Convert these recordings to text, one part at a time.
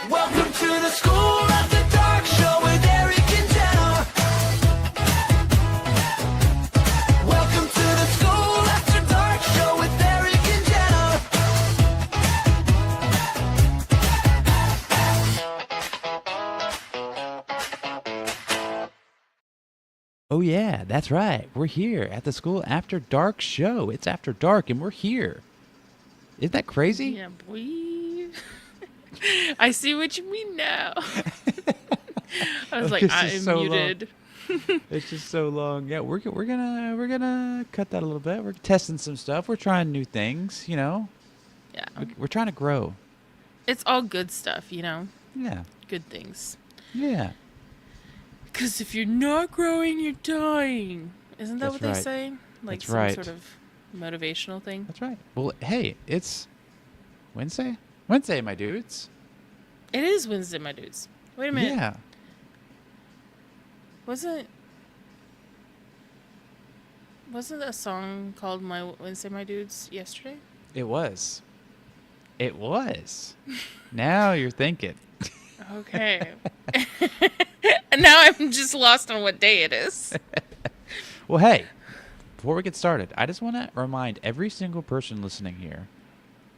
Welcome to the School After Dark Show with Eric and Jenna. Welcome to the School After Dark Show with Eric and Jenna. Oh yeah, that's right. We're here at the School After Dark show. It's after dark and we're here. Isn't that crazy? Yeah, boy. I see what you mean now. I was like, This I is am so muted. It's just so long. Yeah, we're gonna cut that a little bit. We're testing some stuff. We're trying new things. You know, Yeah. we're trying to grow. It's all good stuff, you know? Yeah, Good things. yeah. Because if you're not growing, you're dying. Isn't that That's what they right. say? Like That's some right. sort of motivational thing? That's right. Well, hey, it's Wednesday. Wednesday, my dudes. It is Wednesday, my dudes. Wait a minute. Yeah. Wasn't a song called "My Wednesday, My Dudes" yesterday? It was. It was. Now you're thinking. Okay. And now I'm just lost on what day it is. Well, hey, before we get started, I just want to remind every single person listening here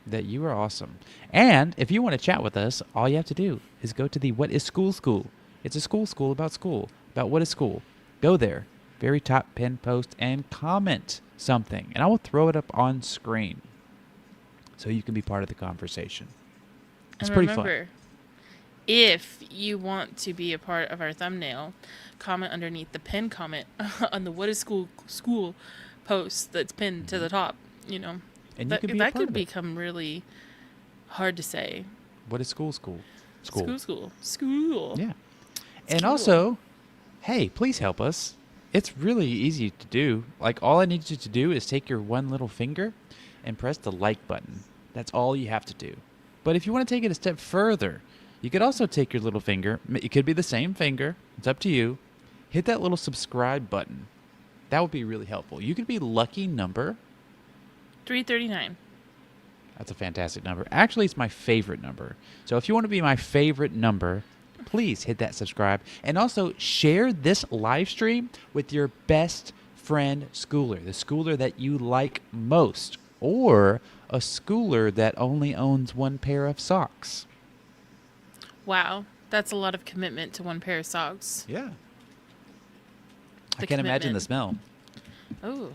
that you are awesome. And if you want to chat with us, all you have to do is go to the What is School? It's a school about what is school. Go there, very top pin post, and comment something, and I will throw it up on screen so you can be part of the conversation. It's And pretty remember, if you want to be a part of our thumbnail, comment underneath the pinned comment on the What is School post that's pinned to the top, you know. And you that could be a that part could of it. become really hard to say. fun. What is school? School. School. Yeah. And School. also, hey, please help us. It's really easy to do. Like, all I need you to do is take your one little finger and press the like button. That's all you have to do. But if you want to take it a step further, you could also take your little finger. It could be the same finger. It's up to you. Hit that little subscribe button. That would be really helpful. You could be lucky number. 339. That's a fantastic number. Actually, it's my favorite number. So if you want to be my favorite number, please hit that subscribe. And also share this live stream with your best friend schooler, the schooler that you like most, or a schooler that only owns one pair of socks. Wow, that's a lot of commitment to one pair of socks. Yeah. I The can't imagine the commitment. smell. Oh.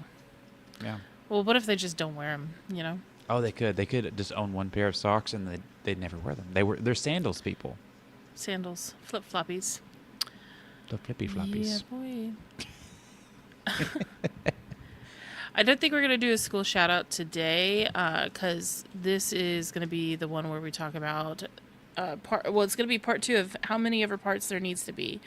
Yeah. Well, what if they just don't wear them, you know? Oh, they could. They could just own one pair of socks and they'd never wear them. They're sandals people. Sandals, flip-floppies. The flippy floppies. Yeah, boy. I don't think we're going to do a school shout-out today because this is going to be the one where we talk about it's going to be part 2 of how many ever parts there needs to be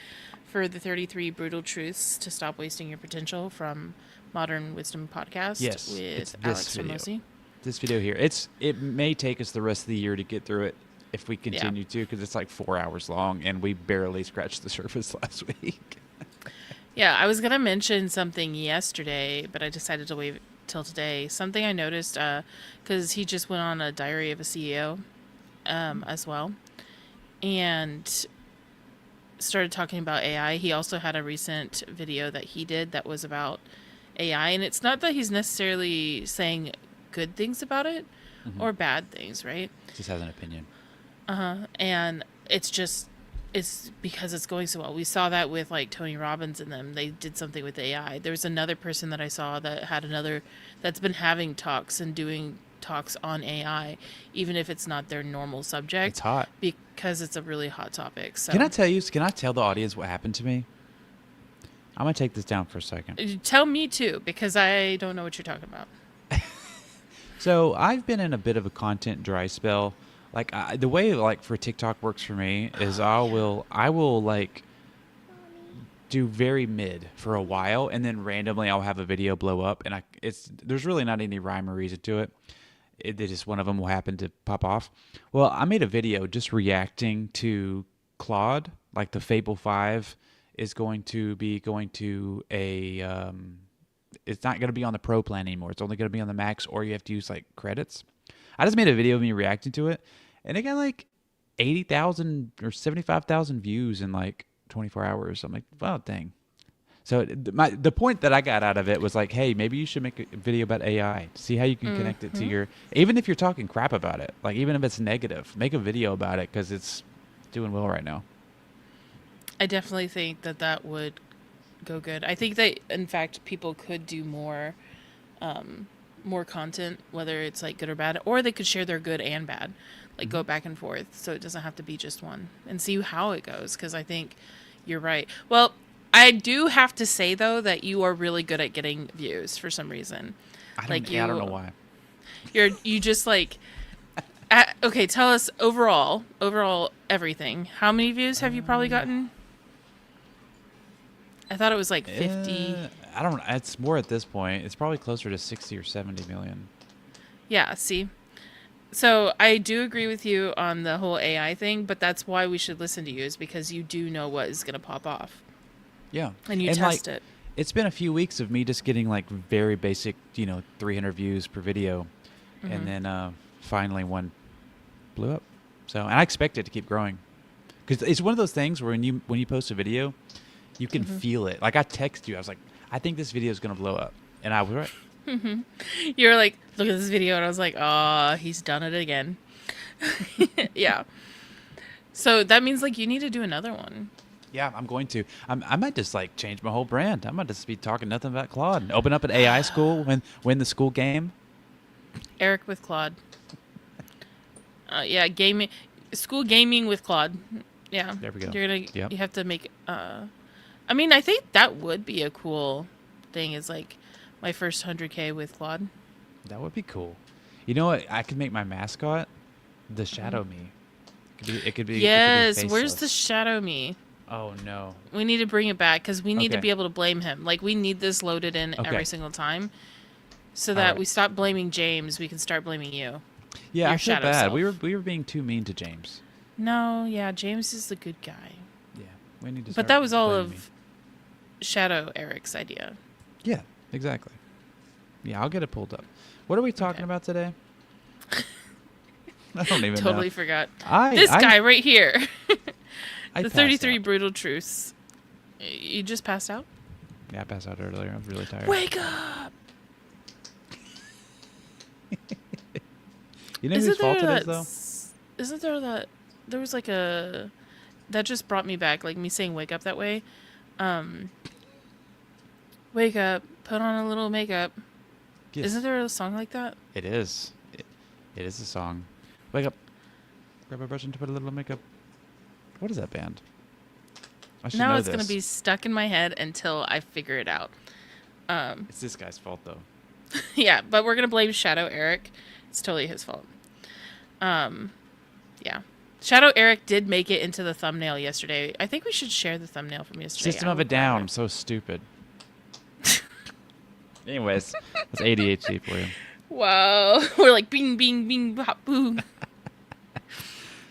for the 33 brutal truths to stop wasting your potential from Modern Wisdom Podcast Yes, it's with this Alex video. Hormozi. This video here, it may take us the rest of the year to get through it if we continue to, because it's like 4 hours long and we barely scratched the surface last week. Yeah, I was going to mention something yesterday, but I decided to wait till today. Something I noticed, because he just went on a Diary of a CEO as well, and started talking about AI. He also had a recent video that he did that was about AI, and it's not that he's necessarily saying good things about it or bad things, right? Just has an opinion. And it's because it's going so well. We saw that with like Tony Robbins and them. They did something with AI. There's another person that I saw that had that's been having talks and doing talks on AI, even if it's not their normal subject. It's hot. Because it's a really hot topic. So Can I tell the audience what happened to me? I'm going to take this down for a second. Tell me too, because I don't know what you're talking about. So I've been in a bit of a content dry spell. Like the way like for TikTok works for me is I will like do very mid for a while, and then randomly I'll have a video blow up, and there's really not any rhyme or reason to it. They just one of them will happen to pop off. Well, I made a video just reacting to Claude, like the Fable 5 is going to be going to a it's not going to be on the pro plan anymore. It's only going to be on the max, or you have to use like credits. I just made a video of me reacting to it, and it got like 80,000 or 75,000 views in like 24 hours. I'm like, wow, dang. So the point that I got out of it was like, hey, maybe you should make a video about AI. See how you can connect it to your, even if you're talking crap about it, like even if it's negative, make a video about it because it's doing well right now. I definitely think that would go good. I think that, in fact, people could do more content, whether it's like good or bad, or they could share their good and bad, like go back and forth. So it doesn't have to be just one, and see how it goes. Because I think you're right. Well, I do have to say though that you are really good at getting views for some reason. I don't know why. You just like, okay. Tell us overall everything. How many views have you probably gotten? I thought it was like 50. I don't know. It's more at this point. It's probably closer to 60 or 70 million. Yeah, see? So I do agree with you on the whole AI thing, but that's why we should listen to you, is because you do know what is going to pop off. Yeah. And you test it. It's been a few weeks of me just getting like very basic, 300 views per video. And then finally one blew up. So, and I expect it to keep growing. Because it's one of those things where when you post a video, you can feel it. Like I text you, I was like, I think this video is going to blow up. And I was right. You were like, look at this video. And I was like, oh, he's done it again. Yeah. So that means like you need to do another one. Yeah, I'm going to. I might just like change my whole brand. I might just be talking nothing about Claude and open up an AI school, win the school game. Eric with Claude. Yeah, school gaming with Claude. Yeah. There we go. You have to make, I mean, I think that would be a cool thing, is like my first 100K with Claude. That would be cool. You know what? I could make my mascot the Shadow Me. It could be. Yes. It could be Where's faceless. the Shadow Me? Oh no. We need to bring it back because we need to Okay. be able to blame him. Like, we need this loaded in Okay. every single time, so that right. we stop blaming James. We can start blaming you. Yeah, Your I feel shadow bad. self. We were being too mean to James. No, yeah, James is the good guy. Yeah, we need to. But start that was all blaming of me. Shadow Eric's idea. Yeah, exactly. Yeah, I'll get it pulled up. What are we talking Okay. about today? I don't even Totally know. forgot. I- This I- guy right here. I The passed 33 out. brutal truths. You just passed out? Yeah, I passed out earlier. I was really tired. Wake up! You know whose fault it is, though? Isn't there that... There was like a... That just brought me back, like me saying wake up that way. Wake up, put on a little makeup. Yes. Isn't there a song like that? It is. It is a song. Wake up. Grab a brush and put a little makeup. What is that band? I should Now know it's this. going to be stuck in my head until I figure it out. It's this guy's fault, though. Yeah, but we're going to blame Shadow Eric. It's totally his fault. Yeah. Shadow Eric did make it into the thumbnail yesterday. I think we should share the thumbnail from yesterday. System of a Down. I'm so stupid. Anyways, that's ADHD for you. Wow. We're like bing, bing, bing, bop, boo.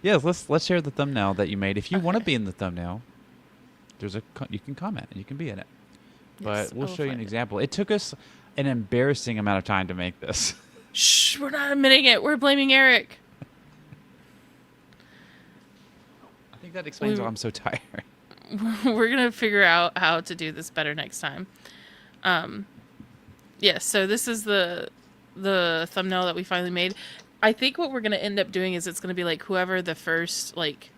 Yes, let's share the thumbnail that you made. If you want to be in the thumbnail, you can comment and you can be in it. But Yes, we'll I will show you an find it. example. It took us an embarrassing amount of time to make this. Shh, we're not admitting it. We're blaming Eric. I think that explains why I'm so tired. We're going to figure out how to do this better next time. Yes, so this is the thumbnail that we finally made. I think what we're going to end up doing is it's going to be like whoever the first like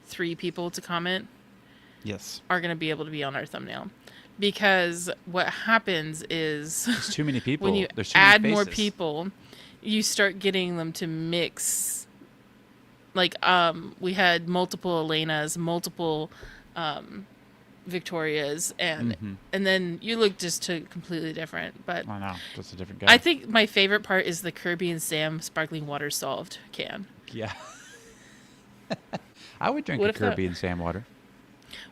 3 people to comment Yes. are going to be able to be on our thumbnail. Because what happens is There's too many people. when you There's too many add more faces. people, you start getting them to mix. Like, we had multiple Elenas, multiple Victorias, and then you look just completely different. But I know. That's a different guy. I think my favorite part is the Kirby and Sam sparkling water solved can. Yeah. I would drink What a if that- Kirby and Sam water.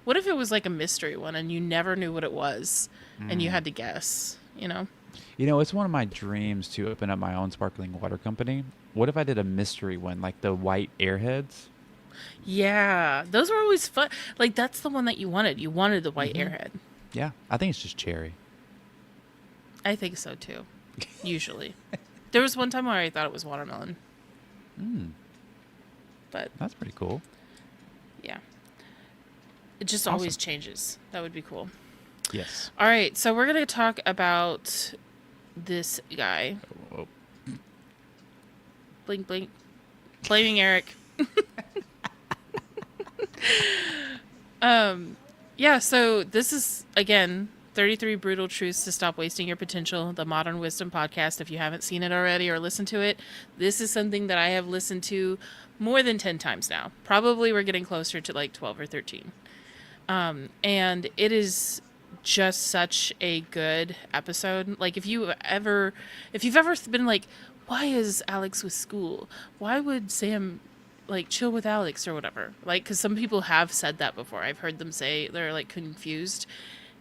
What if it was like a mystery one and you never knew what it was and you had to guess, you know? You know, it's one of my dreams to open up my own sparkling water company. What if I did a mystery one, like the white airheads? Yeah, those were always fun. Like, that's the one that you wanted. You wanted the white airhead. Yeah, I think it's just cherry. I think so too. Usually. There was one time where I thought it was watermelon. But That's pretty cool. yeah. It just Awesome. always changes. That would be cool. Yes. All right, so we're going to talk about this guy. Whoa. Blink, blink. Blaming Eric. Yeah, so this is, again, 33 Brutal Truths to Stop Wasting Your Potential, the Modern Wisdom podcast. If you haven't seen it already or listened to it, this is something that I have listened to more than 10 times now. Probably we're getting closer to like 12 or 13. And it is just such a good episode. Like if you've ever been like, why is Alex with Skool? Why would Sam like chill with Alex or whatever? Like, cause some people have said that before. I've heard them say they're like confused,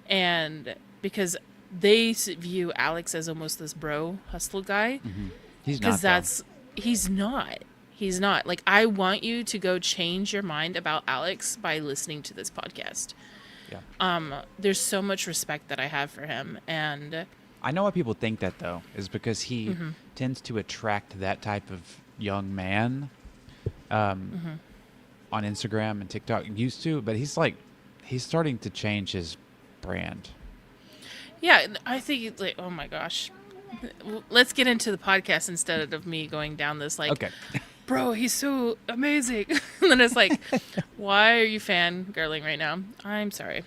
and because they view Alex as almost this bro hustle guy. He's not. Because though. he's not. He's not. Like, I want you to go change your mind about Alex by listening to this podcast. Yeah. There's so much respect that I have for him, and I know why people think that though, is because he tends to attract that type of young man on Instagram and TikTok. Used to, but he's starting to change his brand. yeah, I think it's like, oh my gosh, let's get into the podcast instead of me going down this like, Okay. bro, he's so amazing. And then it's like, why are you fangirling right now? I'm sorry.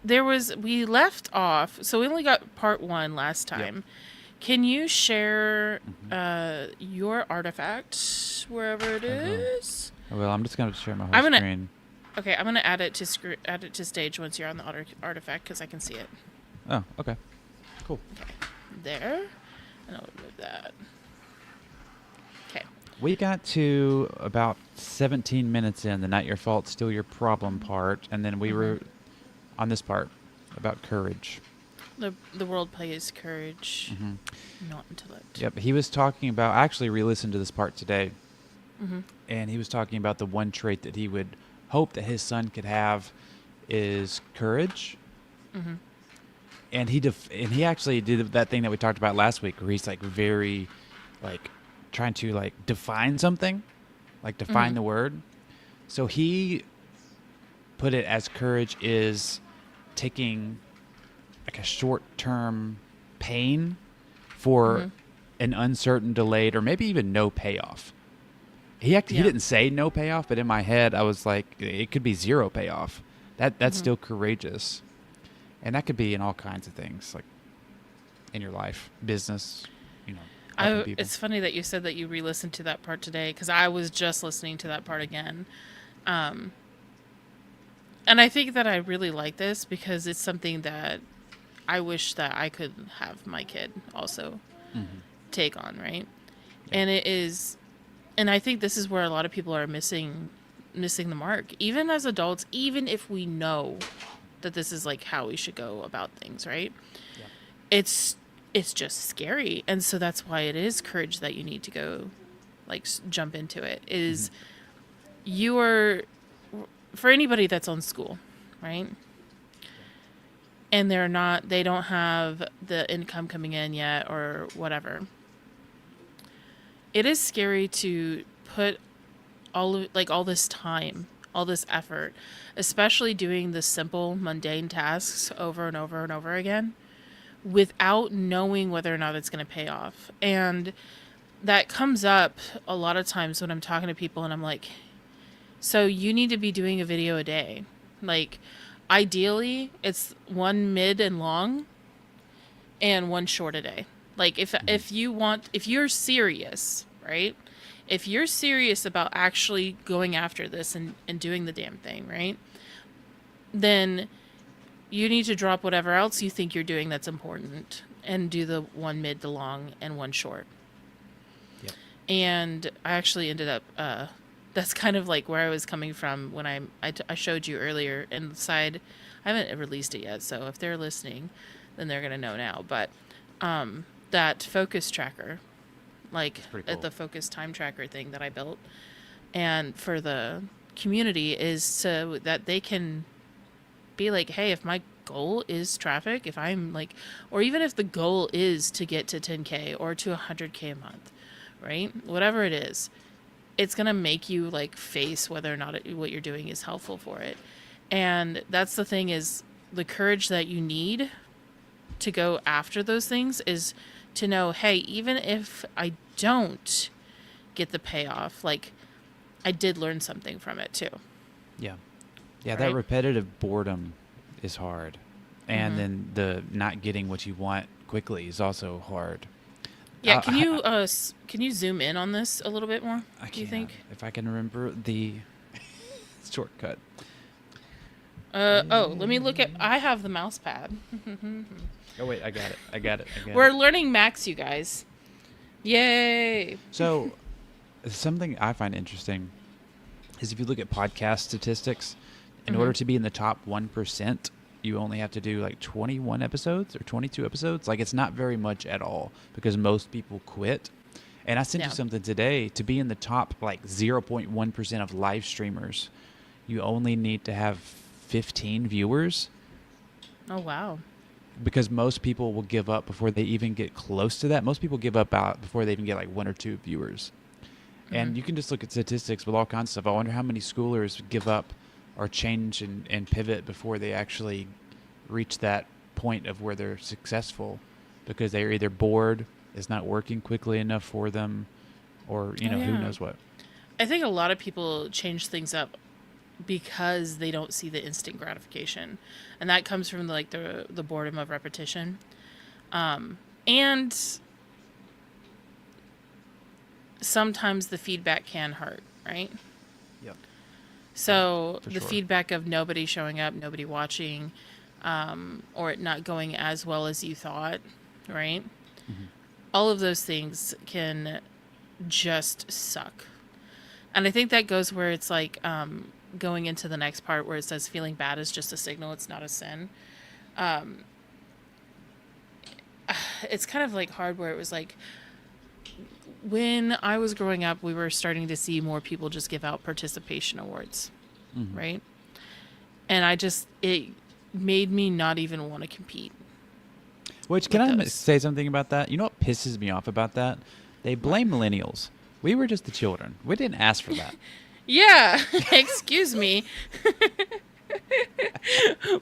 We left off, so we only got part 1 last time. Yep. Can you share your artifact wherever it is? Well, I'm just gonna share my whole I'm gonna- screen. Okay, I'm gonna add it to stage once you're on the artifact because I can see it Oh, okay. Cool. there, and I'll remove that. Okay. We got to about 17 minutes in the Not Your Fault, Still Your Problem part, and then we were on this part about courage. The world plays courage, not intellect. Yep, he was talking about. I actually re-listened to this part today, and he was talking about the one trait that he would hope that his son could have is courage. And he actually did that thing that we talked about last week, where he's like very, like, trying to like define something, like define the word. So he put it as courage is taking like a short-term pain for an uncertain, delayed, or maybe even no payoff. He didn't say no payoff, but in my head I was like, it could be zero payoff. That's still courageous, and that could be in all kinds of things, like in your life, business, helping people. It's funny that you said that you re-listened to that part today because I was just listening to that part again. And I think that I really like this because it's something that I wish that I could have my kid also take on, right? Yeah. And it is, and I think this is where a lot of people are missing the mark. Even as adults, even if we know that this is like how we should go about things, right? Yeah. It's just scary, and so that's why it is courage that you need to go, like, jump into it. Is you are, for anybody that's on Skool, right? And they don't have the income coming in yet or whatever. It is scary to put all this time, all this effort, especially doing the simple, mundane tasks over and over and over again without knowing whether or not it's going to pay off. And that comes up a lot of times when I'm talking to people and I'm like, so you need to be doing a video a day. Like, ideally, it's one mid and long and one short a day. Like, if you're serious, right? If you're serious about actually going after this and doing the damn thing, right? Then you need to drop whatever else you think you're doing that's important and do the one mid to long and one short. Yep. And I actually ended up, that's kind of like where I was coming from when I showed you earlier inside. I haven't released it yet, so if they're listening, then they're going to know now. But that focus tracker, like at the focus time tracker thing that I built, and for the community is so that they can be like, hey, if my goal is traffic, if I'm like, or even if the goal is to get to 10K or to 100K a month, right? Whatever it is, it's going to make you like face whether or not what you're doing is helpful for it. And that's the thing, is the courage that you need to go after those things is to know, hey, even if I don't get the payoff, like I did learn something from it too. Yeah. Yeah, Right? that repetitive boredom is hard. And then the not getting what you want quickly is also hard. Yeah, can you zoom in on this a little bit more? Do you think? If I can remember the shortcut. Let me look at. I have the mouse pad. Oh wait, I got it. We're learning Max, you guys. Yay! So, something I find interesting is if you look at podcast statistics, in order to be in the top 1%, you only have to do like 21 episodes or 22 episodes. Like, it's not very much at all because most people quit. And I sent you something today. To be in the top like 0.1% of live streamers, you only need to have 15 viewers. Oh, wow. Because most people will give up before they even get close to that. Most people give up out before they even get like 1 or 2 viewers. And you can just look at statistics with all kinds of stuff. I wonder how many schoolers give up or change and pivot before they actually reach that point of where they're successful, because they're either bored, it's not working quickly enough for them, or, who knows what. I think a lot of people change things up because they don't see the instant gratification, and that comes from like the boredom of repetition, and sometimes the feedback can hurt, right? Yep. So For the sure. feedback of nobody showing up, nobody watching, or it not going as well as you thought, right? All of those things can just suck. And I think that goes where it's like going into the next part where it says feeling bad is just a signal, it's not a sin. It's kind of like hard where it was like, when I was growing up, we were starting to see more people just give out participation awards, right? And it made me not even want to compete. Which, can I those. say something about that? You know what pisses me off about that? They blame millennials. We were just the children. We didn't ask for that. Yeah, excuse me.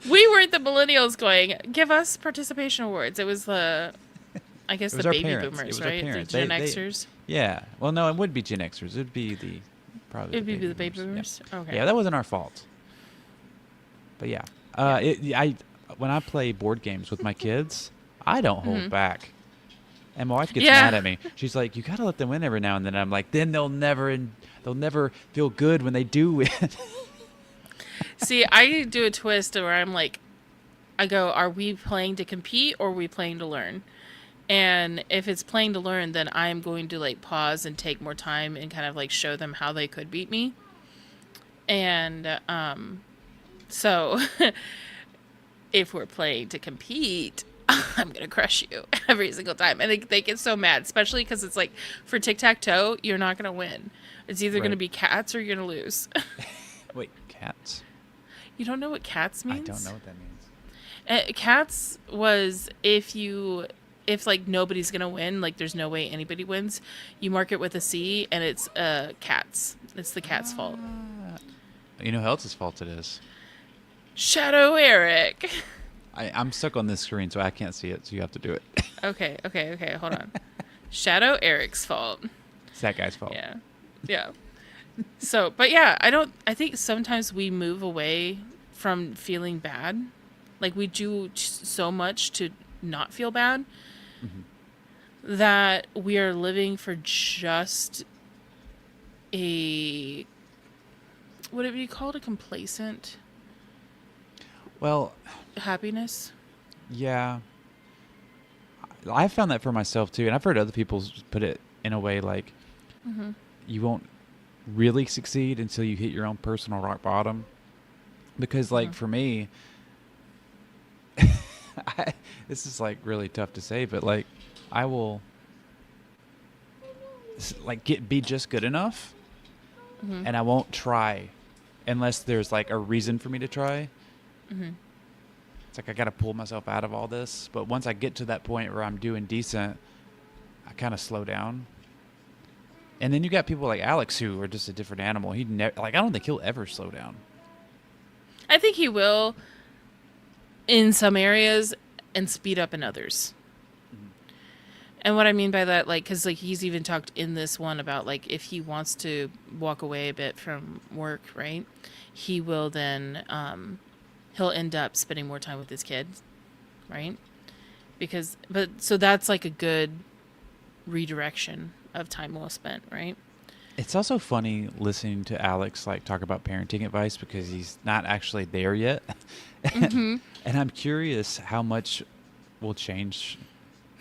We weren't the millennials going, give us participation awards. It was the was the our baby parents. It boomers, was our right? The parents. Gen They- Xers. Yeah. Well, no, it would be Gen Xers. It would be probably It'd be the baby boomers. Yeah. Okay. Yeah, that wasn't our fault. But yeah, when I play board games with my kids, I don't hold back. And my wife gets Yeah. mad at me. She's like, "You gotta let them win every now and then." I'm like, "Then they'll never feel good when they do win." See, I do a twist where I'm like, I go, are we playing to compete or are we playing to learn? And if it's playing to learn, then I'm going to like pause and take more time and kind of like show them how they could beat me. And so if we're playing to compete, I'm going to crush you every single time. And they get so mad, especially because it's like for tic-tac-toe, you're not going to win. It's either going to Right. be cats or you're going to lose. Wait, cats? You don't know what cats means? I don't know what that means. Cats was if like nobody's gonna win, like there's no way anybody wins, you mark it with a C and it's cats. It's the cat's fault. You know who else's fault it is? Shadow Eric. I'm stuck on this screen, so I can't see it. So you have to do it. Okay, hold on. Shadow Eric's fault. It's that guy's fault. Yeah. So, but yeah, I think sometimes we move away from feeling bad. Like we do so much to not feel bad that we are living for just what would it be called? A complacent Well, happiness? yeah. I found that for myself too, and I've heard other people put it in a way like you won't really succeed until you hit your own personal rock bottom. Because like for me, this is like really tough to say, but like I will like be just good enough, and I won't try unless there's like a reason for me to try. It's like I got to pull myself out of all this. But once I get to that point where I'm doing decent, I kind of slow down. And then you got people like Alex who are just a different animal. He never, like, I don't think he'll ever slow down. I think he will in some areas and speed up in others. And what I mean by that, like, because like he's even talked in this one about like if he wants to walk away a bit from work, right? He will then he'll end up spending more time with his kids, right? So that's like a good redirection of time well spent, right? It's also funny listening to Alex like talk about parenting advice because he's not actually there yet. And I'm curious how much will change,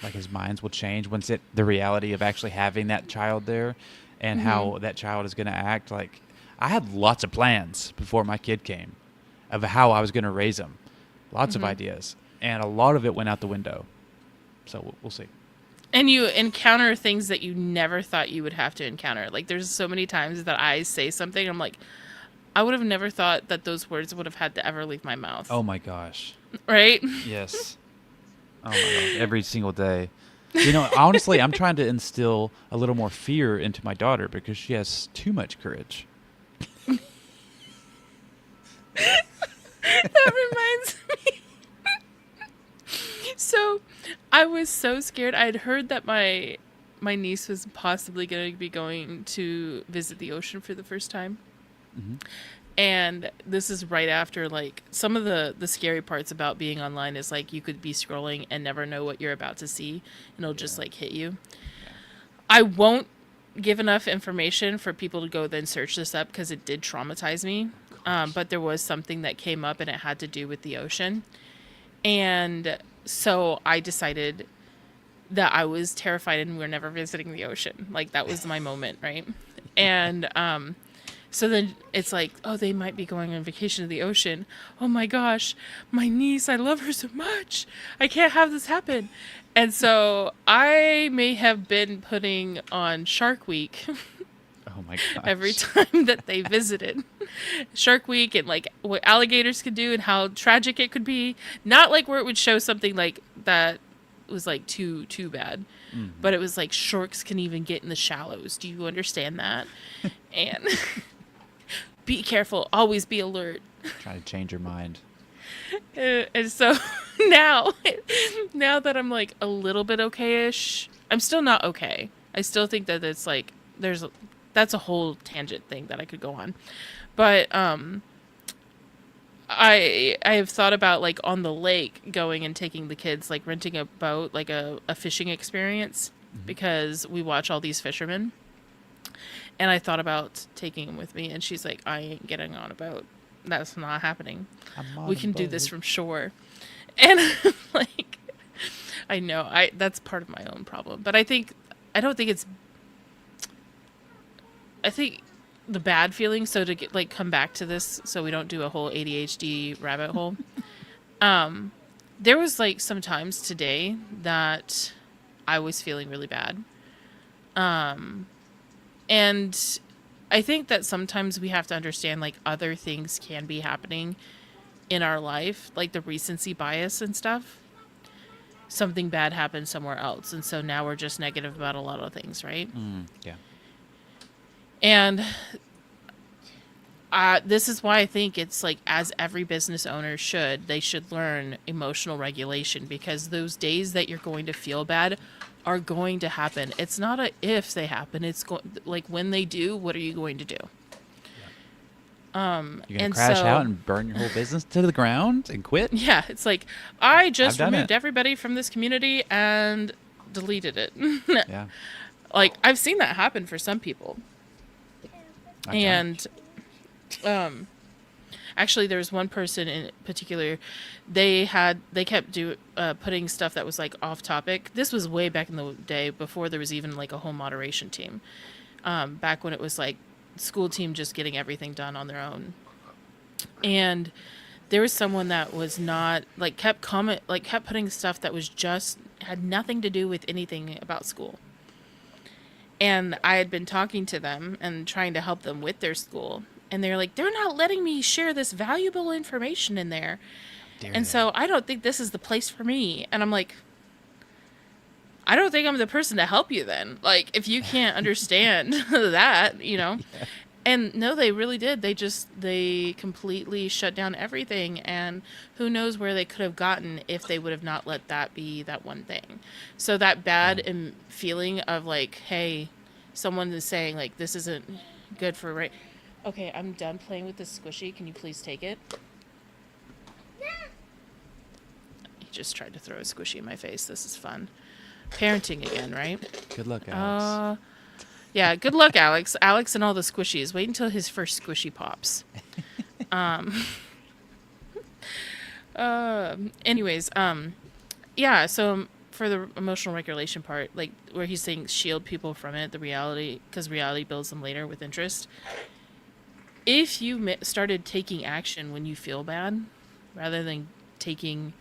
like his minds will change once the reality of actually having that child there and how that child is going to act. Like I had lots of plans before my kid came of how I was going to raise him. Lots of ideas. And a lot of it went out the window. So we'll see. And you encounter things that you never thought you would have to encounter. Like there's so many times that I say something, I'm like, I would have never thought that those words would have had to ever leave my mouth. Oh my gosh. Right? Yes. Oh my gosh. Every single day. You know, honestly, I'm trying to instill a little more fear into my daughter because she has too much courage. That reminds me. So I was so scared. I had heard that my niece was possibly going to be going to visit the ocean for the first time. And this is right after, like, some of the scary parts about being online is, like, you could be scrolling and never know what you're about to see, and it'll just, like, hit you. I won't give enough information for people to go then search this up because it did traumatize me. But there was something that came up, and it had to do with the ocean. And so I decided that I was terrified and we were never visiting the ocean. Like, that was my moment, right? And so then it's like, oh, they might be going on vacation to the ocean. Oh my gosh, my niece, I love her so much. I can't have this happen. And so I may have been putting on Shark Week Oh my gosh. every time that they visited. Shark Week and like what alligators could do and how tragic it could be. Not like where it would show something like that was like too bad. But it was like sharks can even get in the shallows. Do you understand that? And be careful. Always be alert. Trying to change your mind. And so now that I'm like a little bit okay-ish, I'm still not okay. I still think that it's like that's a whole tangent thing that I could go on. But I have thought about like on the lake going and taking the kids, like renting a boat, like a fishing experience, because we watch all these fishermen. And I thought about taking him with me, and she's like, I ain't getting on a boat. That's not happening. We can do this from shore. And I'm like, I know, that's part of my own problem. But I think the bad feeling, so to get, like, come back to this so we don't do a whole ADHD rabbit hole. There was like some times today that I was feeling really bad. And I think that sometimes we have to understand like other things can be happening in our life, like the recency bias and stuff. Something bad happened somewhere else, and so now we're just negative about a lot of things, right? Yeah. And this is why I think it's like, as every business owner they should learn emotional regulation, because those days that you're going to feel bad are going to happen. It's not a if they happen. It's like when they do, what are you going to do? You're gonna crash out and burn your whole business to the ground and quit? Yeah, it's like, I just I've done removed it. everybody from this community and deleted it. Yeah. Like, I've seen that happen for some people. I've done it. And actually, there was one person in particular. They kept putting stuff that was like off topic. This was way back in the day, before there was even like a home moderation team. Back when it was like school team just getting everything done on their own. And there was someone that was not like kept putting stuff that was just had nothing to do with anything about school. And I had been talking to them and trying to help them with their school. And they're like, they're not letting me share this valuable information in there. Dare And they? so I don't think this is the place for me. And I'm like, I don't think I'm the person to help you then. Like, if you can't understand that, you know. Yeah. And no, they really did. They completely shut down everything. And who knows where they could have gotten if they would have not let that be that one thing. So that bad feeling of like, hey, someone is saying like, this isn't good for right. Okay, I'm done playing with this squishy. Can you please take it? He just tried to throw a squishy in my face. This is fun. Parenting again, right? Good luck, Alex. Yeah, good luck, Alex. Alex and all the squishies. Wait until his first squishy pops. Anyways, yeah, so for the emotional regulation part, like where he's saying shield people from it, the reality, because reality builds them later with interest. If you started taking action when you feel bad, rather than taking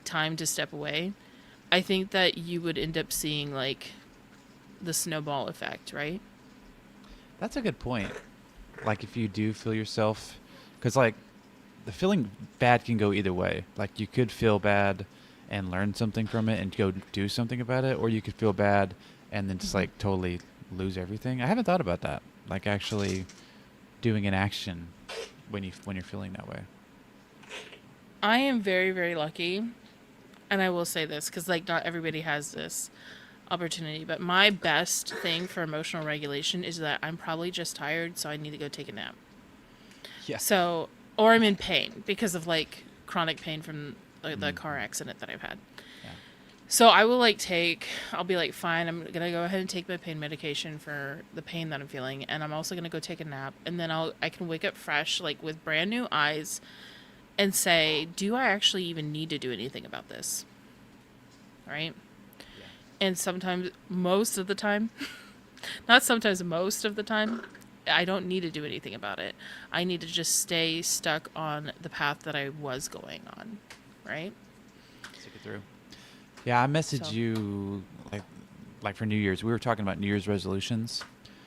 time to step away, I think that you would end up seeing like the snowball effect, right? That's a good point. Like if you do feel yourself, because like the feeling bad can go either way. Like you could feel bad and learn something from it and go do something about it, or you could feel bad and then just like totally lose everything. I haven't thought about that. Like actually doing an action when you're feeling that way. I am very, very lucky, and I will say this because like not everybody has this opportunity, but my best thing for emotional regulation is that I'm probably just tired, so I need to go take a nap. Yeah. So, or I'm in pain because of like chronic pain from the car accident that I've had. Yeah. So I'll be like, fine, I'm going to go ahead and take my pain medication for the pain that I'm feeling. And I'm also going to go take a nap. And then I can wake up fresh, like with brand new eyes and say, do I actually even need to do anything about this? Right? Yeah. And sometimes, most of the time, not sometimes, most of the time, I don't need to do anything about it. I need to just stay stuck on the path that I was going on. Right? Stick it through. Yeah, I messaged So. you like for New Year's. We were talking about New Year's resolutions,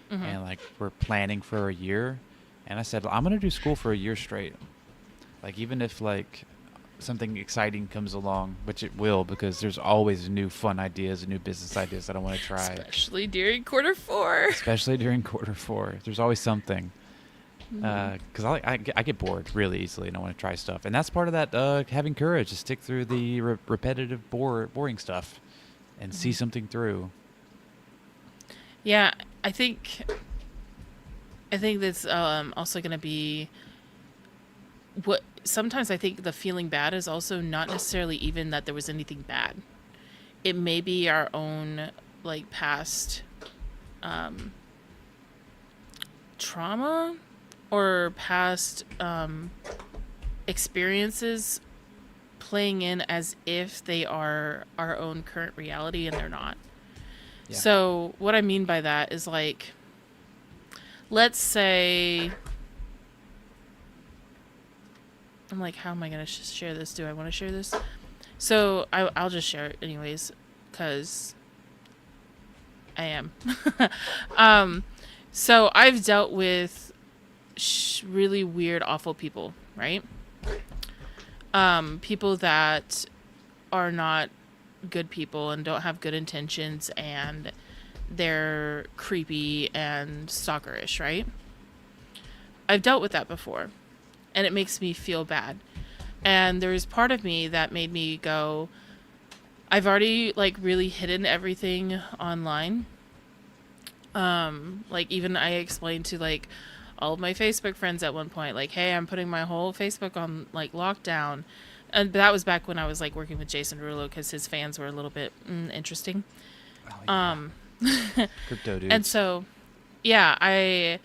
and like we're planning for a year. And I said I'm gonna do school for a year straight. Like even if like something exciting comes along, which it will, because there's always new fun ideas and new business ideas that I want to try. Especially during quarter 4. Especially during quarter 4, there's always something. Because I get bored really easily and I want to try stuff, and that's part of that having courage to stick through the repetitive boring stuff and see something through. Yeah, I think that's also going to be what sometimes I think the feeling bad is also not necessarily even that there was anything bad. It may be our own like past trauma or past experiences playing in as if they are our own current reality, and they're not. Yeah. So what I mean by that is like, let's say, I'm like, how am I going to share this? Do I want to share this? So I'll just share it anyways, because I am. So I've dealt with really weird, awful people, right? People that are not good people and don't have good intentions, and they're creepy and stalkerish, right? I've dealt with that before, and it makes me feel bad. And there's part of me that made me go, I've already like really hidden everything online. Like even I explained to like all of my Facebook friends at one point, like, hey, I'm putting my whole Facebook on like lockdown. And that was back when I was like working with Jason Derulo, because his fans were a little bit interesting. Oh, yeah. Crypto dudes. And so, yeah,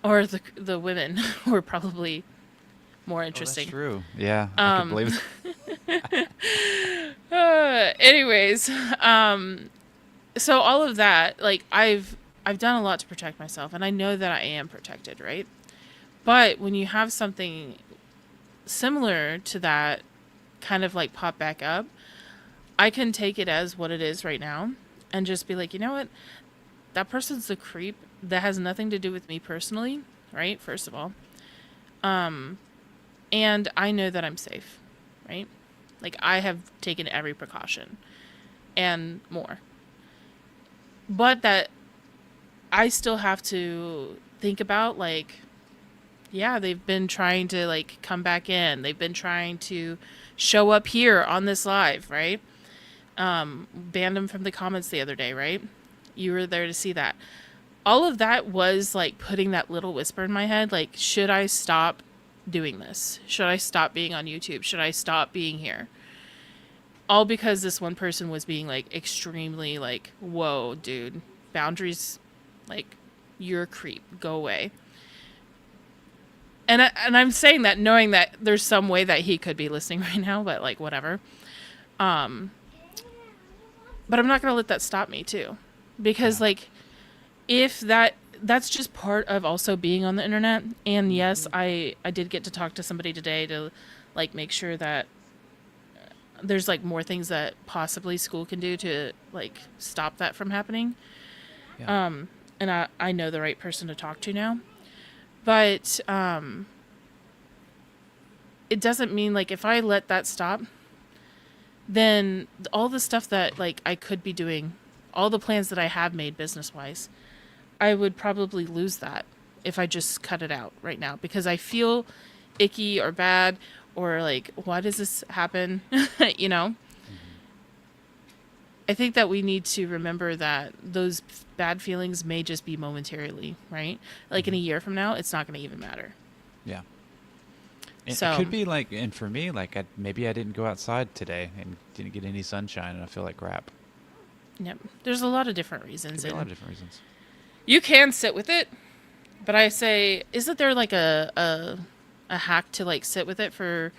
or the women were probably more interesting. That's true. Yeah, I can believe it. Anyways, so all of that, like I've done a lot to protect myself, and I know that I am protected, right? But when you have something similar to that kind of like pop back up, I can take it as what it is right now and just be like, you know what? That person's a creep. That has nothing to do with me personally, right? First of all. And I know that I'm safe. right? Like, I have taken every precaution and more. But that I still have to think about, like, yeah, they've been trying to, like, come back in. They've been trying to show up here on this live, right? Banned them from the comments the other day, right? You were there to see that. All of that was, like, putting that little whisper in my head, like, should I stop doing this? Should I stop being on YouTube? Should I stop being here? All because this one person was being, like, extremely, like, whoa, dude, boundaries, like, you're a creep, go away. And I'm saying that knowing that there's some way that he could be listening right now, but, like, whatever. But I'm not going to let that stop me too. Because, like, if that's just part of also being on the internet. And yes, I did get to talk to somebody today to, like, make sure that there's, like, more things that possibly Skool can do to, like, stop that from happening. Yeah. And I know the right person to talk to now. But it doesn't mean, like, if I let that stop, then all the stuff that, like, I could be doing, all the plans that I have made business-wise, I would probably lose that if I just cut it out right now. Because I feel icky or bad or, like, why does this happen? You know? I think that we need to remember that those bad feelings may just be momentarily, right? Like, in a year from now, it's not going to even matter. Yeah. It So- could be like, and for me, like, maybe I didn't go outside today and didn't get any sunshine, and I feel like crap. Yep. There's a lot of different Could reasons. be a lot of And different reasons. you can sit with it, but I say, isn't there, like, a hack to, like, sit with it for,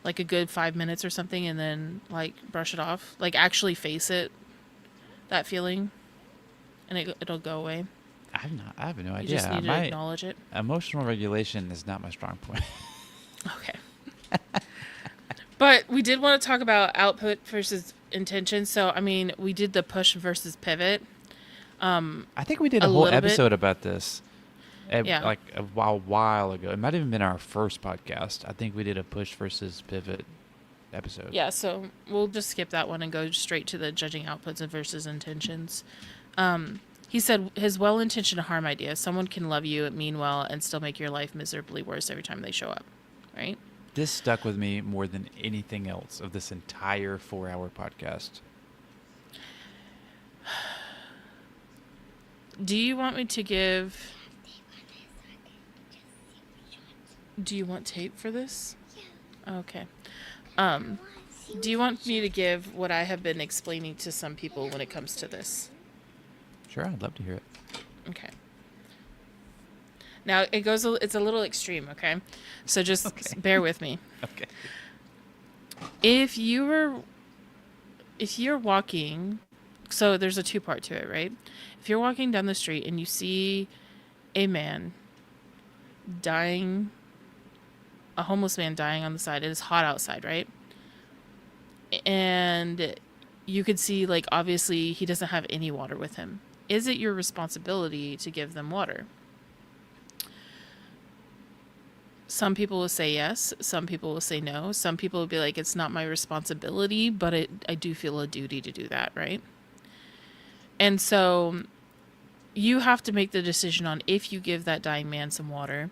like, a good 5 minutes or something and then, like, brush it off? Like, actually face it, that feeling, and it'll go away. I have no You idea. just need to My acknowledge it. emotional regulation is not my strong point. Okay. But we did want to talk about output versus intention. So, I mean, we did the push versus pivot. I think we did A a whole little bit. episode about this. Yeah. Like a while ago. It might have even been our first podcast. I think we did a push versus pivot episode. Yeah, so we'll just skip that one and go straight to the judging outputs versus intentions. He said his well-intentioned harm idea. Someone can love you, mean well, and still make your life miserably worse every time they show up. Right? This stuck with me more than anything else of this entire 4-hour podcast. Do you want me to give... Do you want tape for this? Yeah. Okay. Do you want me to give what I have been explaining to some people when it comes to this? Sure, I'd love to hear it. Okay. Now it's a little extreme, okay? So just Okay. bear with me. Okay. If you're walking, so there's a two-part to it, right? If you're walking down the street and you see a man dying, a homeless man dying on the side, it is hot outside, right? And you could see, like, obviously he doesn't have any water with him. Is it your responsibility to give them water? Some people will say yes. Some people will say no. Some people will be like, it's not my responsibility, but I do feel a duty to do that, right? And so you have to make the decision on if you give that dying man some water,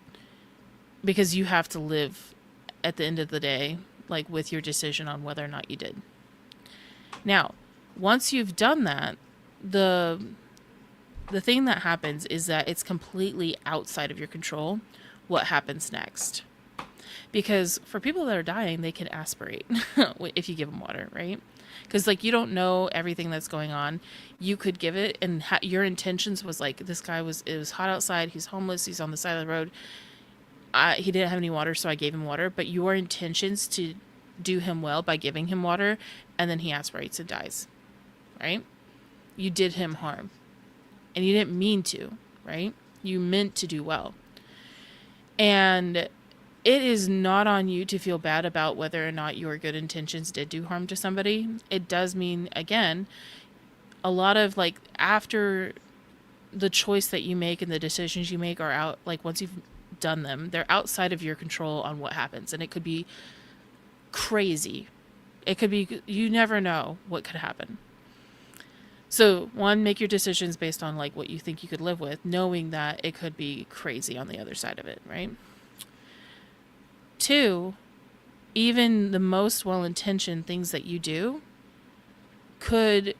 because you have to live at the end of the day, like, with your decision on whether or not you did. Now, once you've done that, the thing that happens is that it's completely outside of your control what happens next. Because for people that are dying, they can aspirate if you give them water, right? Because, like, you don't know everything that's going on. You could give it, and your intentions was, like, this guy it was hot outside, he's homeless, he's on the side of the road. He didn't have any water, so I gave him water. But your intentions to do him well by giving him water, and then he aspirates and dies, right? You did him harm. And you didn't mean to, right? You meant to do well. And it is not on you to feel bad about whether or not your good intentions did do harm to somebody. It does mean, again, a lot of, like, after the choice that you make and the decisions you make are out, like, once you've done them, they're outside of your control on what happens. And it could be crazy. It could be, you never know what could happen. So, one, make your decisions based on like what you think you could live with, knowing that it could be crazy on the other side of it, right? Two, even the most well-intentioned things that you do could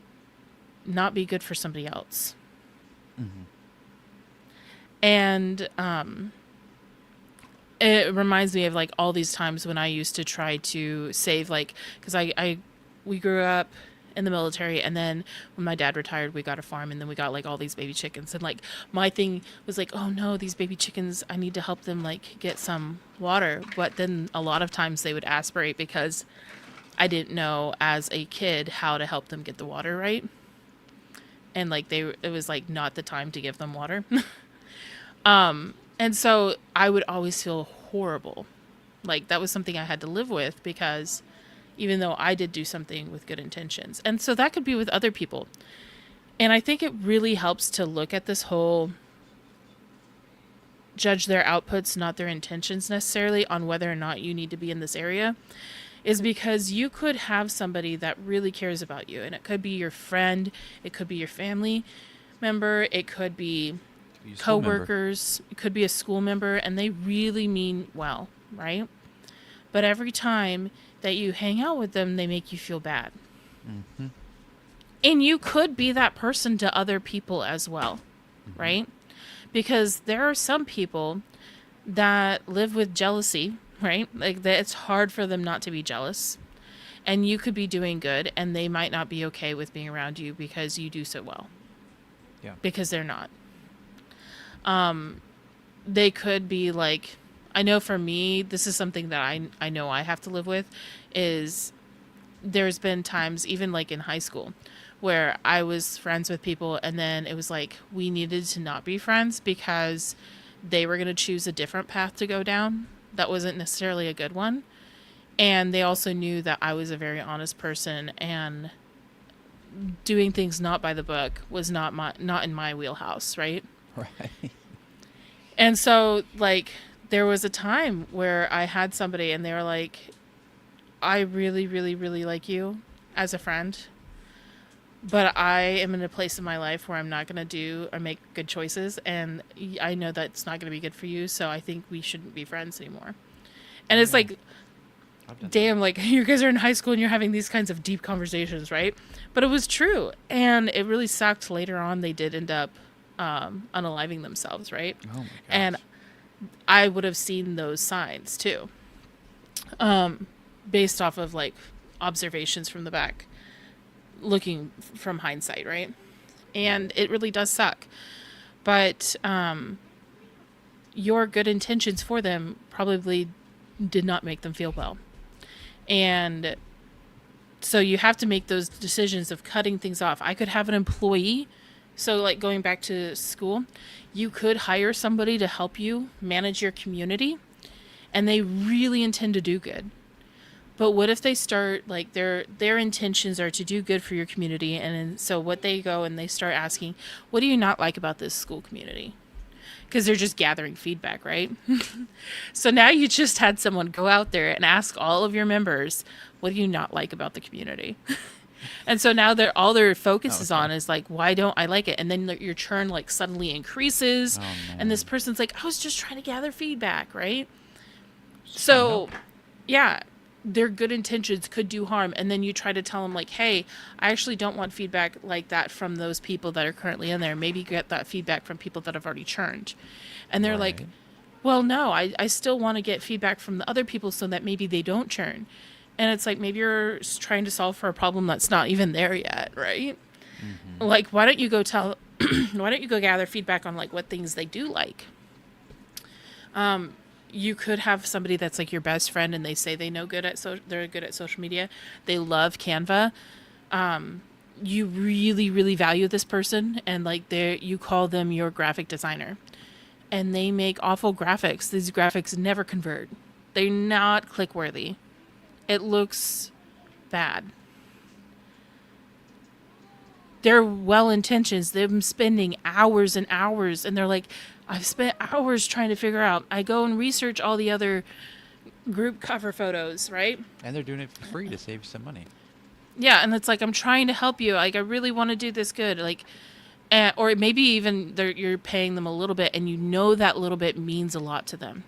not be good for somebody else. Mm-hmm. And it reminds me of like all these times when I used to try to save, like, because we grew up in the military, and then when my dad retired, we got a farm, and then we got like all these baby chickens, and like my thing was like, oh no, these baby chickens, I need to help them like get some water. But then a lot of times they would aspirate because I didn't know as a kid how to help them get the water right, and like it was like not the time to give them water. And so I would always feel horrible. Like that was something I had to live with, because even though I did do something with good intentions. And so that could be with other people. And I think it really helps to look at this whole judge their outputs, not their intentions necessarily, on whether or not you need to be in this area, is because you could have somebody that really cares about you. And it could be your friend, it could be your family member, it could be coworkers, it could be a school member, and they really mean well, right? But every time that you hang out with them, they make you feel bad. Mm-hmm. And you could be that person to other people as well, mm-hmm. right? Because there are some people that live with jealousy, right? Like that it's hard for them not to be jealous. And you could be doing good, and they might not be okay with being around you because you do so well. Yeah. Because they're not. They could be like, I know for me, this is something that I know I have to live with, is there's been times, even like in high school, where I was friends with people, and then it was like we needed to not be friends because they were going to choose a different path to go down that wasn't necessarily a good one. And they also knew that I was a very honest person, and doing things not by the book was not in my wheelhouse, right? Right. And so, like, there was a time where I had somebody, and they were like, I really, really, really like you as a friend, but I am in a place in my life where I'm not going to do or make good choices, and I know that's not going to be good for you, so I think we shouldn't be friends anymore. And it's like, damn, like, you guys are in high school and you're having these kinds of deep conversations, but it was true, and it really sucked. Later on, they did end up unaliving themselves, right? Oh my gosh. And I would have seen those signs too, based off of like observations from the back, looking from hindsight, right? And it really does suck. But your good intentions for them probably did not make them feel well. And so you have to make those decisions of cutting things off. I could have an employee. So like going back to school, you could hire somebody to help you manage your community, and they really intend to do good. But what if they start, like, their intentions are to do good for your community, and so what they go and they start asking, what do you not like about this school community? Because they're just gathering feedback, right? So now you just had someone go out there and ask all of your members, what do you not like about the community? And so now all their focus is on is like, why don't I like it? And then your churn like suddenly increases. Oh, and this person's like, I was just trying to gather feedback, right? So, yeah, their good intentions could do harm. And then you try to tell them like, hey, I actually don't want feedback like that from those people that are currently in there. Maybe get that feedback from people that have already churned. And they're like, well, no, I still want to get feedback from the other people so that maybe they don't churn. And it's like, maybe you're trying to solve for a problem that's not even there yet, right? Mm-hmm. Like, why don't you go gather feedback on like what things they do like? You could have somebody that's like your best friend, and they say they're good at social media. They love Canva. You really, really value this person, and like you call them your graphic designer, and they make awful graphics. These graphics never convert. They're not click worthy. It looks bad. They're well-intentioned. They're spending hours and hours, and they're like, I've spent hours trying to figure out. I go and research all the other group cover photos, right? And they're doing it for free to save some money. Yeah, and it's like, I'm trying to help you. Like, I really want to do this good. Like, or maybe even you're paying them a little bit, and you know that little bit means a lot to them.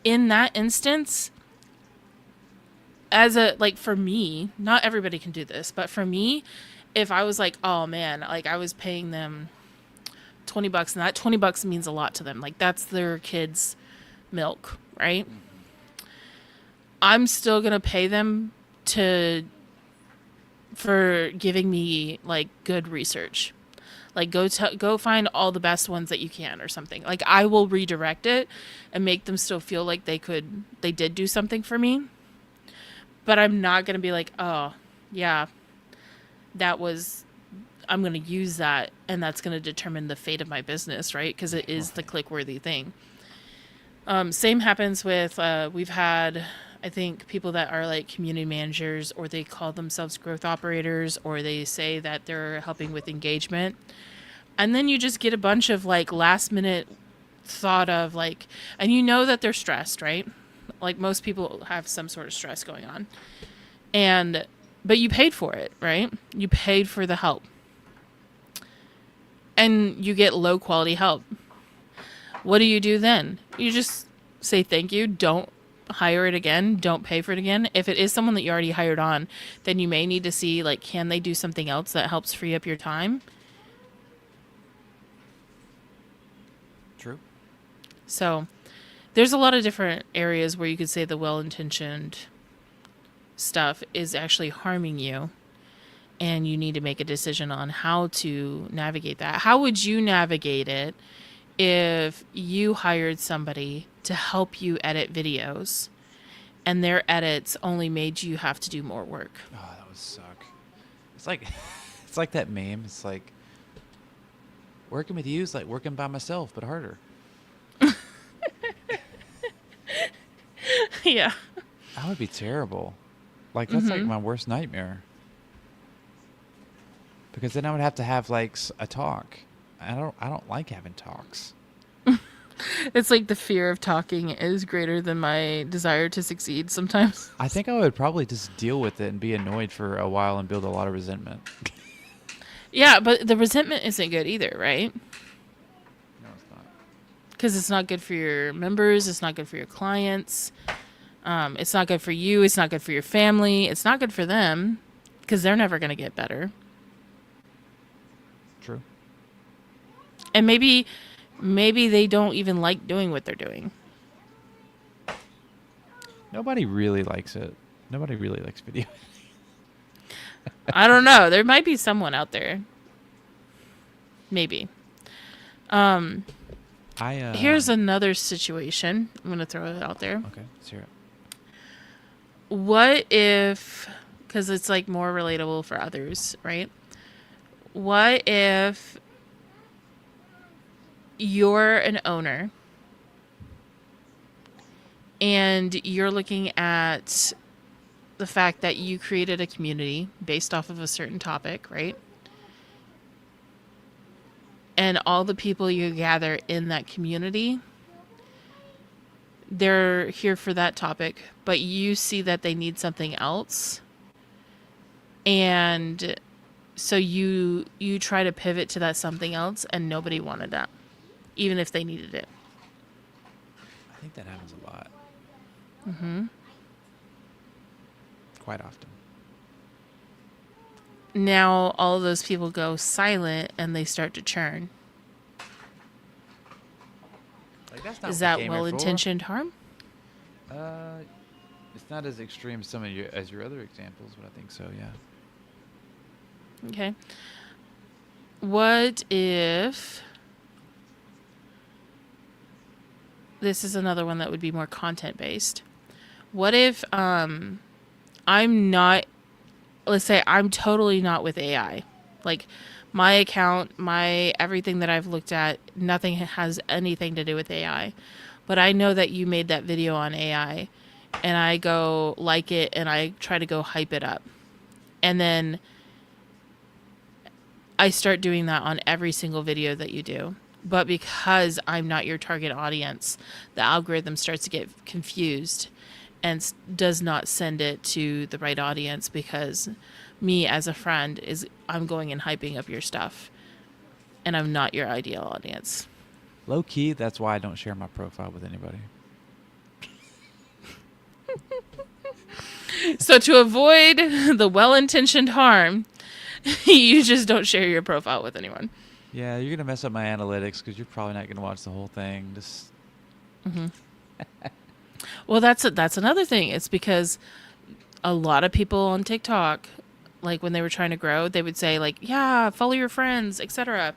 In that instance, for me, not everybody can do this, but for me, if I was like, oh man, like I was paying them $20 and that $20 means a lot to them. Like that's their kids' milk, right? I'm still going to pay them for giving me like good research. Like go find all the best ones that you can or something. Like I will redirect it and make them still feel like they did do something for me. But I'm not going to be like, oh, yeah, I'm going to use that and that's going to determine the fate of my business, right? Because it is the click-worthy thing. Same happens with, we've had, I think, people that are like community managers, or they call themselves growth operators, or they say that they're helping with engagement. And then you just get a bunch of like last minute thought of like, and you know that they're stressed, right? Like most people have some sort of stress going on. But you paid for it, right? You paid for the help. And you get low quality help. What do you do then? You just say thank you. Don't hire it again. Don't pay for it again. If it is someone that you already hired on, then you may need to see, like, can they do something else that helps free up your time? True. So there's a lot of different areas where you could say the well-intentioned stuff is actually harming you. And you need to make a decision on how to navigate that. How would you navigate it if you hired somebody to help you edit videos and their edits only made you have to do more work? Oh, that would suck. It's like it's like that meme. It's like working with you is like working by myself, but harder. Yeah. That would be terrible. Like that's like my worst nightmare. Because then I would have to have like a talk. I don't like having talks. It's like the fear of talking is greater than my desire to succeed sometimes. I think I would probably just deal with it and be annoyed for a while and build a lot of resentment. Yeah, but the resentment isn't good either, right? No, it's not. Because it's not good for your members. It's not good for your clients. It's not good for you. It's not good for your family. It's not good for them because they're never going to get better. True. And maybe they don't even like doing what they're doing. Nobody really likes it. Nobody really likes video. I don't know. There might be someone out there. Maybe. Here's another situation. I'm going to throw it out there. Okay, let's hear it. What if, because it's like more relatable for others, right? What if you're an owner and you're looking at the fact that you created a community based off of a certain topic, right? And all the people you gather in that community, they're here for that topic, but you see that they need something else. And so you try to pivot to that something else, and nobody wanted that, even if they needed it. I think that happens a lot. Mm-hmm. Quite often. Now all of those people go silent, and they start to churn. Like, that's not Is what that we came here for. well-intentioned harm? It's not as extreme as your other examples, but I think so, yeah. Okay. What if... This is another one that would be more content-based. What if I'm not... Let's say I'm totally not with AI. Like, my account, my everything that I've looked at, nothing has anything to do with AI. But I know that you made that video on AI, and I go like it, and I try to go hype it up. And then I start doing that on every single video that you do. But because I'm not your target audience, the algorithm starts to get confused. and does not send it to the right audience because me as a friend I'm going and hyping up your stuff and I'm not your ideal audience. Low key, that's why I don't share my profile with anybody. So to avoid the well-intentioned harm, you just don't share your profile with anyone. Yeah, you're gonna mess up my analytics because you're probably not gonna watch the whole thing. Just Well, that's another thing. It's because a lot of people on TikTok, like when they were trying to grow, they would say like, "Yeah, follow your friends, etc."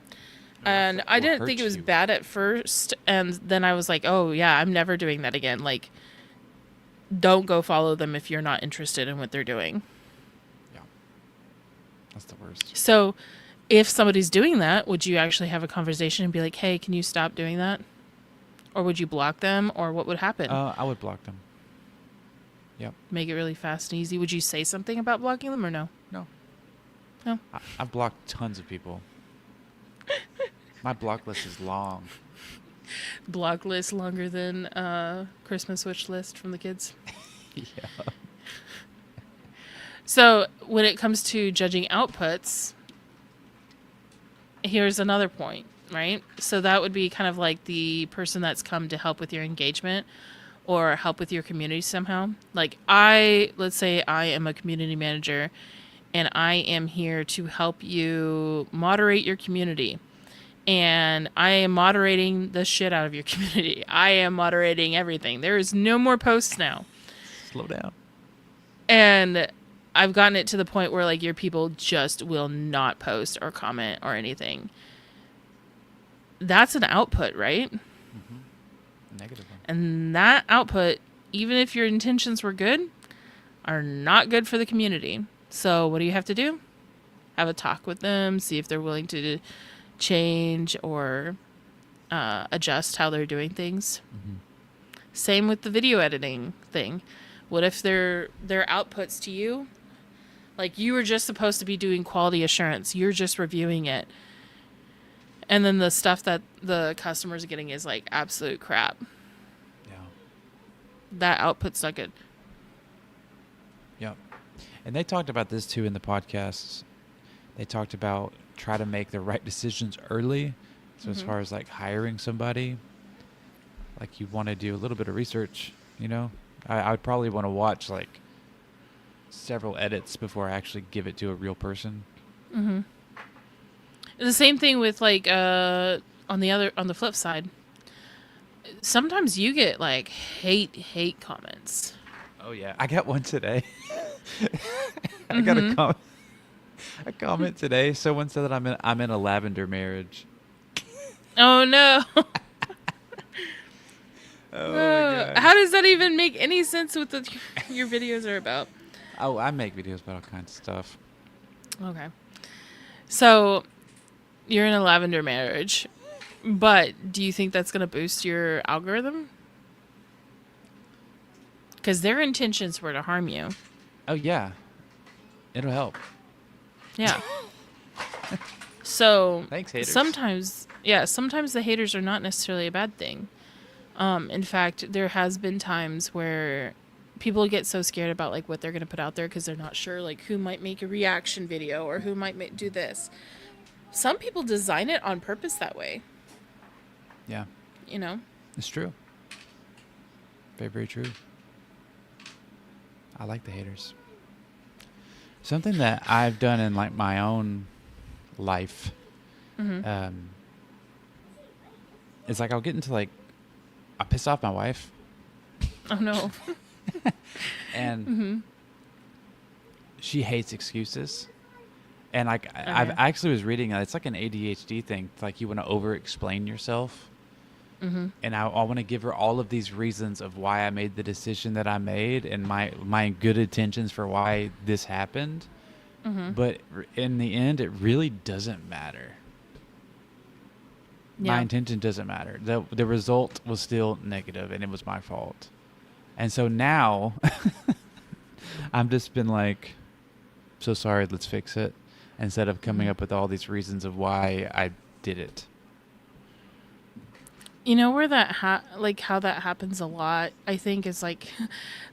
And I didn't think it was bad at first, and then I was like, "Oh yeah, I'm never doing that again." Like, don't go follow them if you're not interested in what they're doing. yeah, that's the worst. So, if somebody's doing that, would you actually have a conversation and be like, "Hey, can you stop doing that?" Or would you block them, or what would happen? I would block them. Yep. Make it really fast and easy. Would you say something about blocking them or no? No. No. I've blocked tons of people. My block list is long. Block list longer than Christmas wish list from the kids. Yeah. So when it comes to judging outputs, here's another point, right? So that would be kind of like the person that's come to help with your engagement or help with your community somehow. Like let's say I am a community manager and I am here to help you moderate your community. And I am moderating the shit out of your community. I am moderating everything. There is no more posts now. Slow down. And I've gotten it to the point where like your people just will not post or comment or anything. That's an output, right? Mm-hmm. Negative one. And that output, even if your intentions were good, are not good for the community. So what do you have to do? Have a talk with them, see if they're willing to change or adjust how they're doing things. Mm-hmm. Same with the video editing thing. What if their outputs to you, like you were just supposed to be doing quality assurance, you're just reviewing it, and then the stuff that the customers are getting is like absolute crap. Yeah. That output's not good. Yep. And they talked about this too in the podcasts. They talked about try to make the right decisions early. So as far as like hiring somebody, like you want to do a little bit of research, you know, I would probably want to watch like several edits before I actually give it to a real person. Mm-hmm. The same thing with like on the flip side, sometimes you get like hate comments. Oh yeah, I got one today. I got a comment today. Someone said that I'm in a lavender marriage. Oh no. Oh my God. How does that even make any sense with what your videos are about? Oh, I make videos about all kinds of stuff. Okay. So you're in a lavender marriage, but do you think that's going to boost your algorithm? Because their intentions were to harm you. Oh yeah, it'll help. Yeah. So Thanks, haters. sometimes the haters are not necessarily a bad thing. In fact, there has been times where people get so scared about like what they're going to put out there because they're not sure like who might make a reaction video or who might do this. Some people design it on purpose that way. Yeah, You know? it's true. Very, very true. I like the haters. Something that I've done in like my own life, is like I'll get into like I piss off my wife, Oh no. and she hates excuses. And like I've actually was reading it's like an ADHD thing. Like you want to over-explain yourself. And I want to give her all of these reasons of why I made the decision that I made and my good intentions for why this happened. But in the end, it really doesn't matter. My intention doesn't matter. The result was still negative, and it was my fault. And so now, I've just been like, so sorry, let's fix it, instead of coming up with all these reasons of why I did it. You know where that like how that happens a lot, I think, is like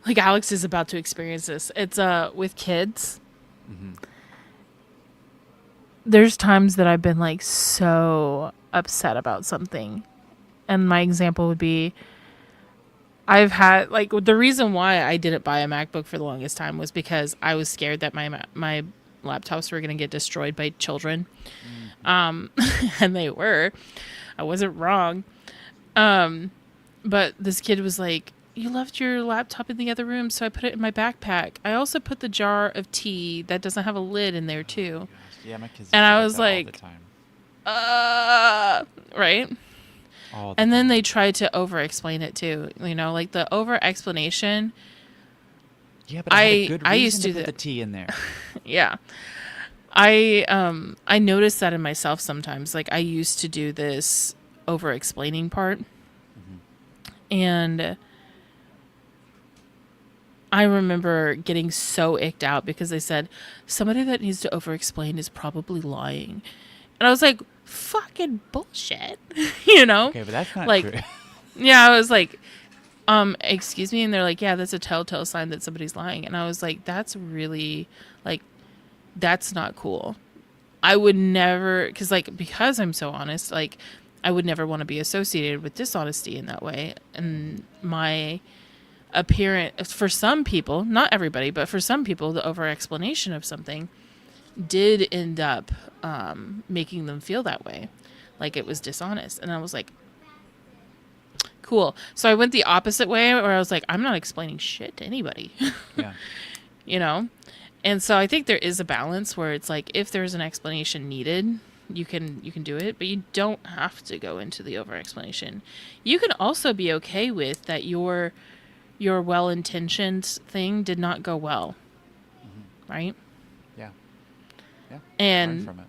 like Alex is about to experience this. It's with kids. Mm-hmm. There's times that I've been like so upset about something. And my example would be I've had like the reason why I didn't buy a MacBook for the longest time was because I was scared that my laptops were going to get destroyed by children. And they were. I wasn't wrong. But this kid was like, "You left your laptop in the other room, so I put it in my backpack. I also put the jar of tea that doesn't have a lid in there too." Yeah, my kids. And do I was that all like, the time. Right? All the And then time. they tried to over-explain it too. You know, like the over-explanation. Yeah, but I had a good I reason used to to put do the tea in there. Yeah. I noticed that in myself sometimes. Like I used to do this over-explaining part. And I remember getting so icked out because they said somebody that needs to over-explain is probably lying. And I was like, fucking bullshit. You know? Okay, but that's not Like, true. yeah, I was like, excuse me. And they're like, yeah, that's a telltale sign that somebody's lying. And I was like, that's really, like, that's not cool. I would never, because I'm so honest, like, I would never want to be associated with dishonesty in that way. And my appearance, for some people, not everybody, but for some people, the over explanation of something did end up making them feel that way, like it was dishonest. And I was like, cool. So I went the opposite way where I was like, I'm not explaining shit to anybody. Yeah. You know? And so I think there is a balance where it's like, if there's an explanation needed, you can do it, but you don't have to go into the over explanation. You can also be okay with that your well-intentioned thing did not go well. Right? Yeah. Yeah. And Learn from it.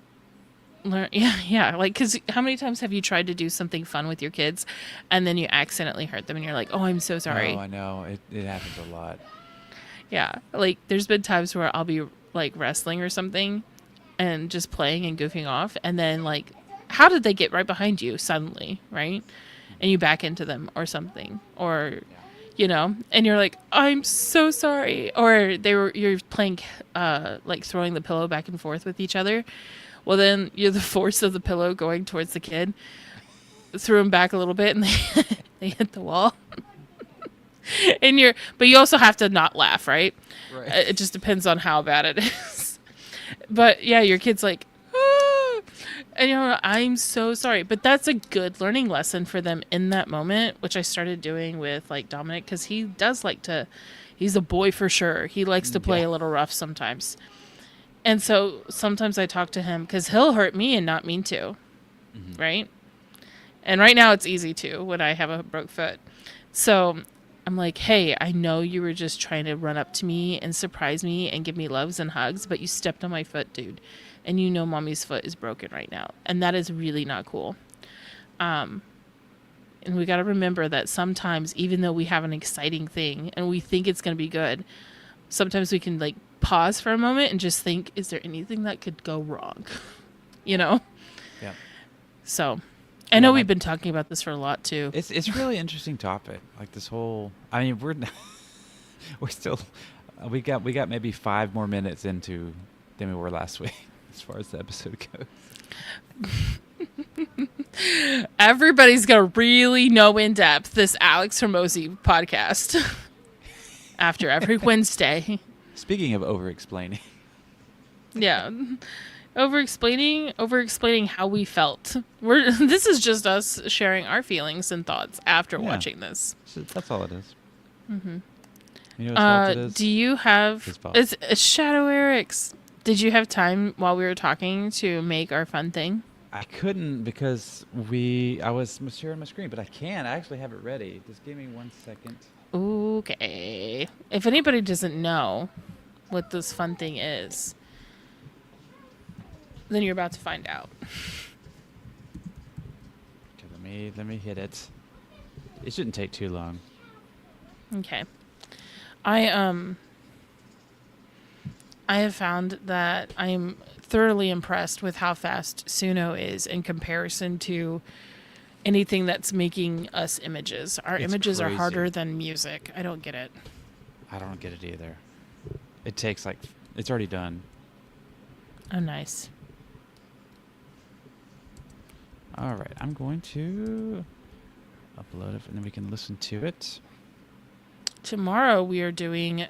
yeah, like, because how many times have you tried to do something fun with your kids and then you accidentally hurt them and you're like, oh, I'm so sorry. Oh, I know. It happens a lot. Yeah, like there's been times where I'll be like wrestling or something and just playing and goofing off, and then like, how did they get right behind you suddenly, right? And you back into them or something, or you know, and you're like, I'm so sorry. Or you're playing like throwing the pillow back and forth with each other. Well, then you're the force of the pillow going towards the kid. Threw him back a little bit and they hit the wall. But you also have to not laugh, right? Right. It just depends on how bad it is. But yeah, your kid's like, ah! And you know, I'm so sorry. But that's a good learning lesson for them in that moment, which I started doing with like Dominic, because he does like to, he's a boy for sure. He likes to play a little rough sometimes. And so sometimes I talk to him because he'll hurt me and not mean to, right? And right now it's easy to when I have a broke foot. So I'm like, hey, I know you were just trying to run up to me and surprise me and give me loves and hugs, but you stepped on my foot, dude. And you know mommy's foot is broken right now. And that is really not cool. And we got to remember that sometimes, even though we have an exciting thing and we think it's going to be good, sometimes we can like pause for a moment and just think, is there anything that could go wrong? You know? Yeah. So I know we've been talking about this for a lot too. It's a really interesting topic. Like this whole, I mean, we're still, we got maybe 5 more minutes into than we were last week as far as the episode goes. Everybody's gonna really know in depth this Alex Hormozi podcast after every Wednesday. Speaking of over-explaining. Yeah. Over-explaining how we felt. This is just us sharing our feelings and thoughts after watching this. So that's all it is. Mm-hmm. You know whose fault it is? Do you have... His fault. It's Shadow Eric's. Did you have time while we were talking to make our fun thing? I couldn't because I was sharing my screen, but I can. I actually have it ready. Just give me 1 second. Okay. If anybody doesn't know what this fun thing is, then you're about to find out. Okay, let me hit it. It shouldn't take too long. Okay. I have found that I'm thoroughly impressed with how fast Suno is in comparison to anything that's making us images. Our It's images are crazy. harder than music. I don't get it. I don't get it either. It takes like it's already done. Oh, nice. All right, I'm going to upload it, and then we can listen to it. Tomorrow we are doing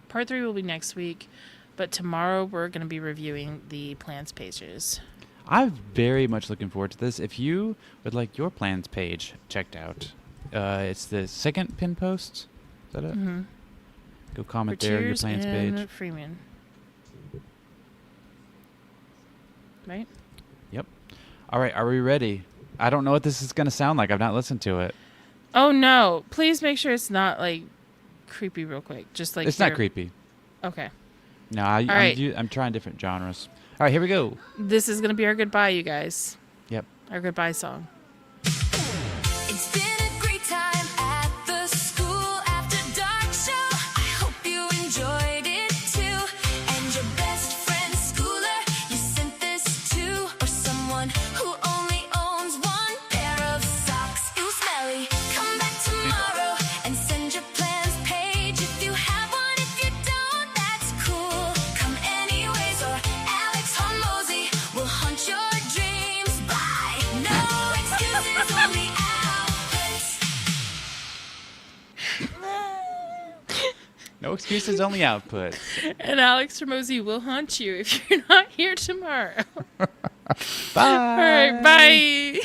part 3 will be next week, but tomorrow we're going to be reviewing the plans pages. I'm very much looking forward to this. If you would like your plans page checked out, it's the second pin post. Is that it? Mm-hmm. Go comment there, your plans page. Freeman. Right? Yep. All right, are we ready? I don't know what this is going to sound like. I've not listened to it. Oh no! Please make sure it's not like creepy. Real quick, just like It's not creepy. Okay. No, right. I'm trying different genres. All right, here we go. This is gonna be our goodbye, you guys. Yep. Our goodbye song. It's been a great time at the school after dark show. I hope you enjoyed it too. And your best friend, Schooler, you sent this to, or someone who only owns one pair of socks. Ooh, smelly. Come back tomorrow and send your plans page. If you have one, if you don't, that's cool. Come anyways, or Alex Hormozi will haunt your dreams. Bye. No excuses, only outputs. No excuses, only output. And Alex Hormozi will haunt you if you're not here tomorrow. Bye. All right, bye.